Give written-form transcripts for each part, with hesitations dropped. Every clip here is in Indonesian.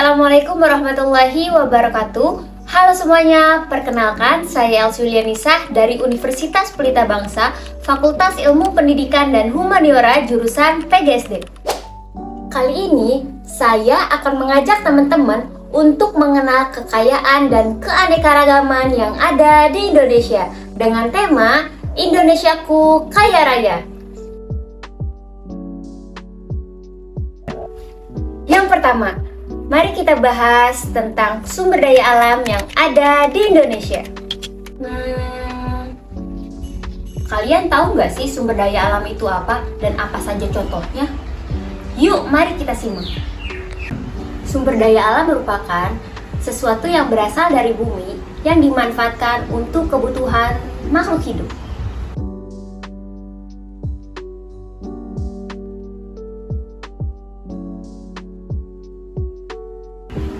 Assalamualaikum warahmatullahi wabarakatuh. Halo semuanya, perkenalkan saya Elsulianisah dari Universitas Pelita Bangsa, Fakultas Ilmu Pendidikan dan Humaniora jurusan PGSD. Kali ini saya akan mengajak teman-teman untuk mengenal kekayaan dan keanekaragaman yang ada di Indonesia dengan tema Indonesiaku Kaya Raya. Yang pertama, mari kita bahas tentang sumber daya alam yang ada di Indonesia. Kalian tahu nggak sih sumber daya alam itu apa dan apa saja contohnya? Yuk, mari kita simak. Sumber daya alam merupakan sesuatu yang berasal dari bumi yang dimanfaatkan untuk kebutuhan makhluk hidup.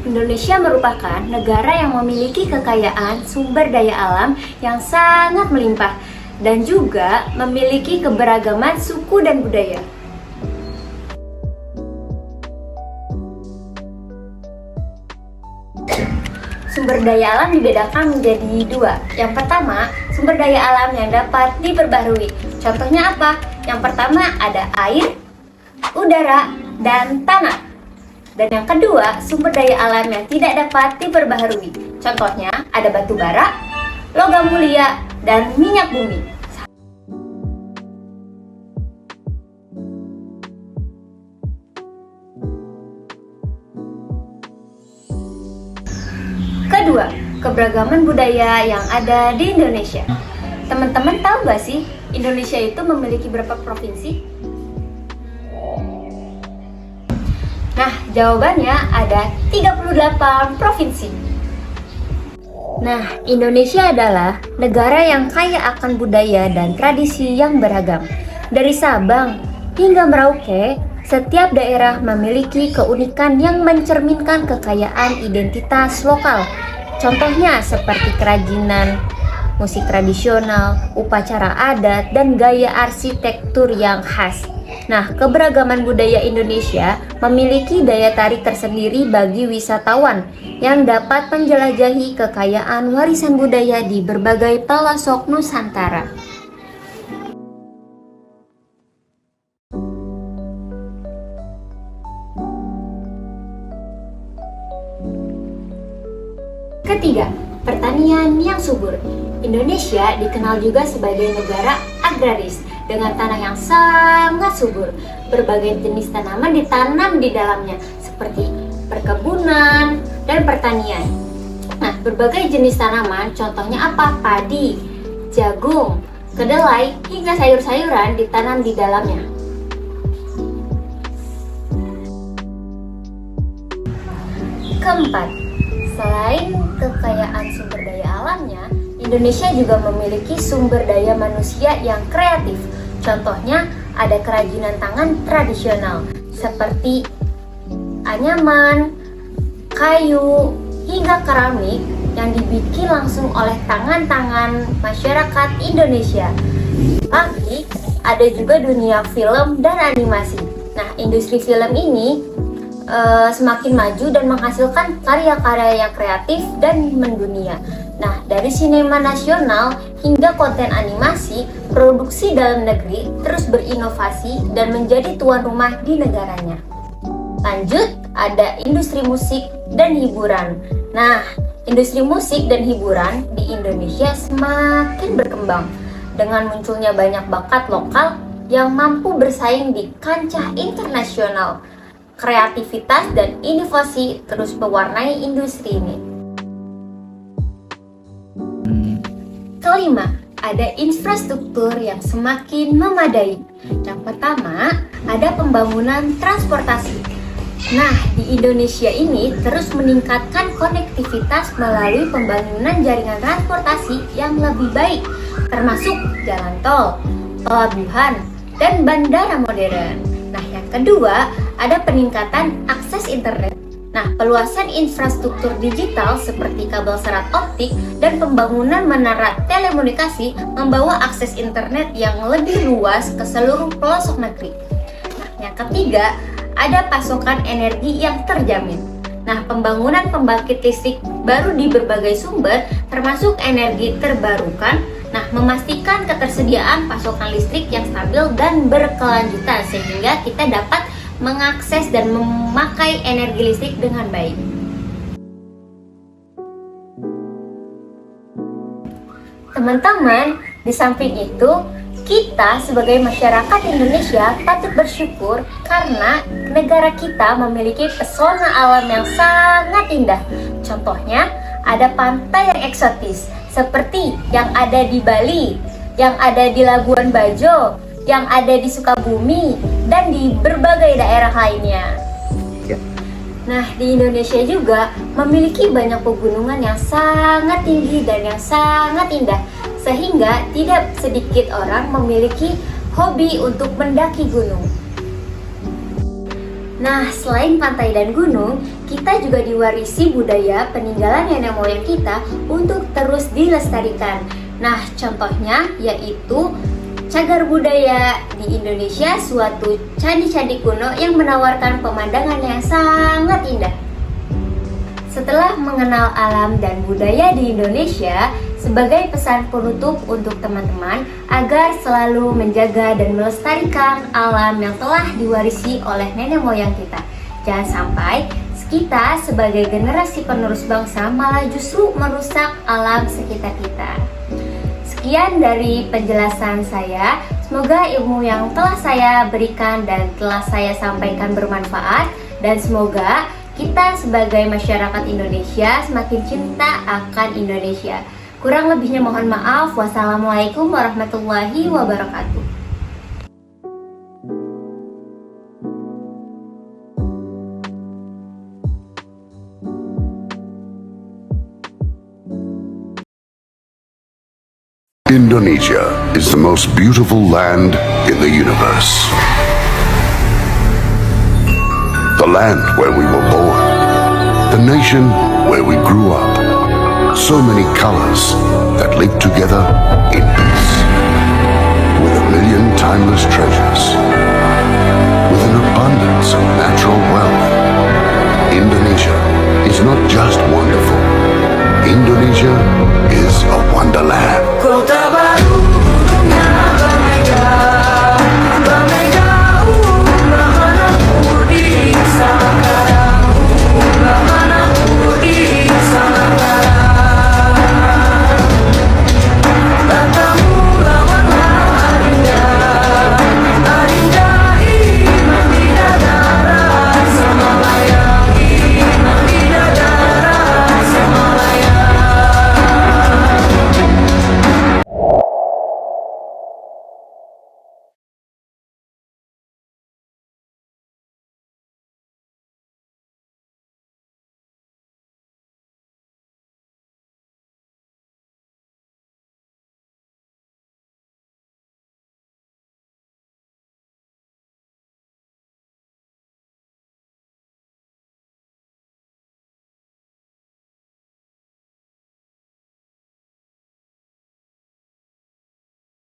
Indonesia merupakan negara yang memiliki kekayaan sumber daya alam yang sangat melimpah dan juga memiliki keberagaman suku dan budaya. Sumber daya alam dibedakan menjadi dua. Yang pertama, sumber daya alam yang dapat diperbaharui. Contohnya apa? Yang pertama ada air, udara, dan tanah. Dan yang kedua, sumber daya alam yang tidak dapat diperbaharui. Contohnya ada batu bara, logam mulia, dan minyak bumi. Kedua, keberagaman budaya yang ada di Indonesia. Teman-teman tahu gak sih, Indonesia itu memiliki berapa provinsi? Nah, jawabannya ada 38 provinsi. Nah, Indonesia adalah negara yang kaya akan budaya dan tradisi yang beragam. Dari Sabang hingga Merauke, setiap daerah memiliki keunikan yang mencerminkan kekayaan identitas lokal. Contohnya seperti kerajinan, musik tradisional, upacara adat, dan gaya arsitektur yang khas. Nah, keberagaman budaya Indonesia memiliki daya tarik tersendiri bagi wisatawan yang dapat menjelajahi kekayaan warisan budaya di berbagai pelosok Nusantara. Ketiga, pertanian yang subur. Indonesia dikenal juga sebagai negara agraris dengan tanah yang sangat subur. Berbagai jenis tanaman ditanam di dalamnya, seperti perkebunan dan pertanian. Nah, berbagai jenis tanaman, contohnya apa? Padi, jagung, kedelai, hingga sayur-sayuran ditanam di dalamnya. Keempat, selain kekayaan sumber daya alamnya, Indonesia juga memiliki sumber daya manusia yang kreatif. Contohnya ada kerajinan tangan tradisional seperti anyaman, kayu, hingga keramik yang dibikin langsung oleh tangan-tangan masyarakat Indonesia. Tapi ada juga dunia film dan animasi. Nah, industri film ini semakin maju dan menghasilkan karya-karya yang kreatif dan mendunia. Nah, dari sinema nasional hingga konten animasi, produksi dalam negeri terus berinovasi dan menjadi tuan rumah di negaranya. Lanjut, ada industri musik dan hiburan. Nah, industri musik dan hiburan di Indonesia semakin berkembang dengan munculnya banyak bakat lokal yang mampu bersaing di kancah internasional. Kreativitas dan inovasi terus mewarnai industri ini. Kelima, ada infrastruktur yang semakin memadai. Yang pertama, ada pembangunan transportasi. Nah, di Indonesia ini terus meningkatkan konektivitas melalui pembangunan jaringan transportasi yang lebih baik, termasuk jalan tol, pelabuhan, dan bandara modern. Nah, yang kedua, ada peningkatan akses internet. Nah, peluasan infrastruktur digital seperti kabel serat optik dan pembangunan menara telekomunikasi membawa akses internet yang lebih luas ke seluruh pelosok negeri. Nah, yang ketiga, ada pasokan energi yang terjamin. Nah, pembangunan pembangkit listrik baru di berbagai sumber, termasuk energi terbarukan, memastikan ketersediaan pasokan listrik yang stabil dan berkelanjutan sehingga kita dapat mengakses dan memakai energi listrik dengan baik. Teman-teman, di samping itu, kita sebagai masyarakat Indonesia patut bersyukur karena negara kita memiliki pesona alam yang sangat indah. Contohnya, ada pantai yang eksotis seperti yang ada di Bali, yang ada di Labuan Bajo, yang ada di Sukabumi, dan di berbagai daerah lainnya. Nah, di Indonesia juga memiliki banyak pegunungan yang sangat tinggi dan yang sangat indah, sehingga tidak sedikit orang memiliki hobi untuk mendaki gunung. Nah, selain pantai dan gunung, kita juga diwarisi budaya peninggalan nenek moyang kita untuk terus dilestarikan. Nah, contohnya yaitu cagar budaya di Indonesia, suatu candi-candi kuno yang menawarkan pemandangan yang sangat indah. Setelah mengenal alam dan budaya di Indonesia, sebagai pesan penutup untuk teman-teman agar selalu menjaga dan melestarikan alam yang telah diwarisi oleh nenek moyang kita. Jangan sampai kita sebagai generasi penerus bangsa malah justru merusak alam sekitar kita. Sekian dari penjelasan saya. Semoga ilmu yang telah saya berikan dan telah saya sampaikan bermanfaat, dan semoga kita sebagai masyarakat Indonesia semakin cinta akan Indonesia. Kurang lebihnya mohon maaf. Wassalamualaikum warahmatullahi wabarakatuh. Indonesia is the most beautiful land in the universe. The land where we were born. The nation where we grew up. So many colors that live together in peace. With a million timeless treasures. With an abundance of natural wealth. Indonesia is not just wonderful. Indonesia